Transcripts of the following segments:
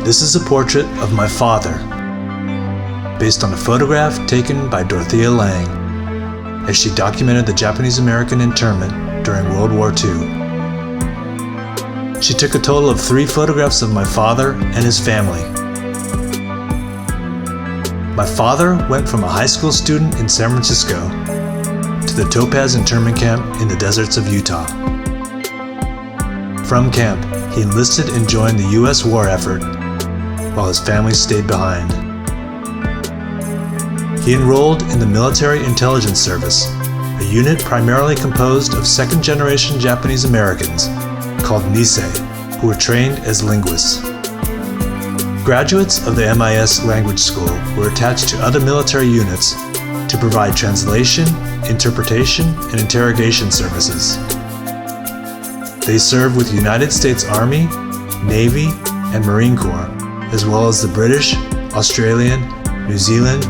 This is a portrait of my father, based on a photograph taken by Dorothea Lange as she documented the Japanese-American internment during World War II. She took a total of 3 photographs of my father and his family. My father went from a high school student in San Francisco to the Topaz Internment Camp in the deserts of Utah. From camp, he enlisted and joined the U.S. war effort while his family stayed behind. He enrolled in the Military Intelligence Service, a unit primarily composed of second-generation Japanese Americans called Nisei, who were trained as linguists. Graduates of the MIS language school were attached to other military units to provide translation, interpretation, and interrogation services. They served with the United States Army, Navy, and Marine Corps, as well as the British, Australian, New Zealand,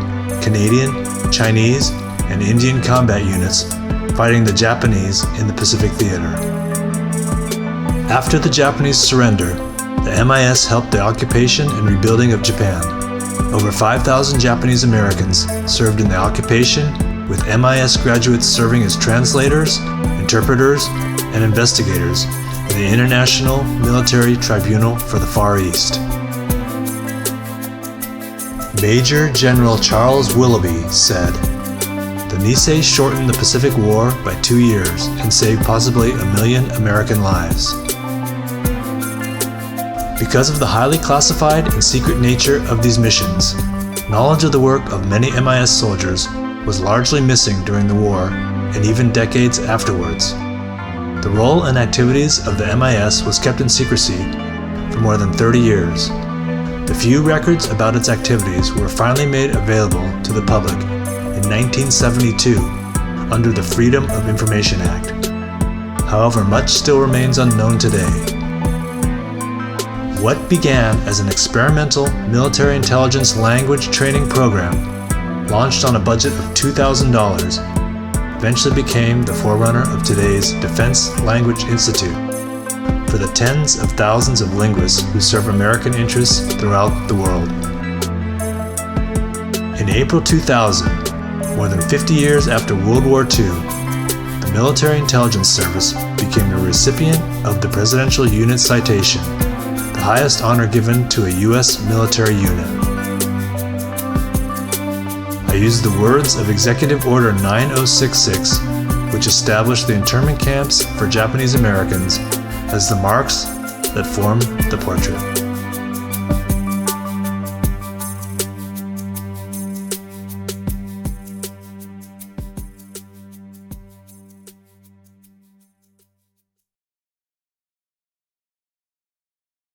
Canadian, Chinese, and Indian combat units fighting the Japanese in the Pacific Theater. After the Japanese surrender, the MIS helped the occupation and rebuilding of Japan. Over 5,000 Japanese Americans served in the occupation, with MIS graduates serving as translators, interpreters, and investigators in the International Military Tribunal for the Far East. Major General Charles Willoughby said, "The Nisei shortened the Pacific War by 2 years and saved possibly 1 million American lives." Because of the highly classified and secret nature of these missions, knowledge of the work of many MIS soldiers was largely missing during the war and even decades afterwards. The role and activities of the MIS was kept in secrecy for more than 30 years. The few records about its activities were finally made available to the public in 1972 under the Freedom of Information Act. However, much still remains unknown today. What began as an experimental military intelligence language training program, launched on a budget of $2,000, eventually became the forerunner of today's Defense Language Institute for the tens of thousands of linguists who serve American interests throughout the world. In April 2000, more than 50 years after World War II, the Military Intelligence Service became the recipient of the Presidential Unit Citation, the highest honor given to a U.S. military unit. I use the words of Executive Order 9066, which established the internment camps for Japanese Americans, as the marks that form the portrait.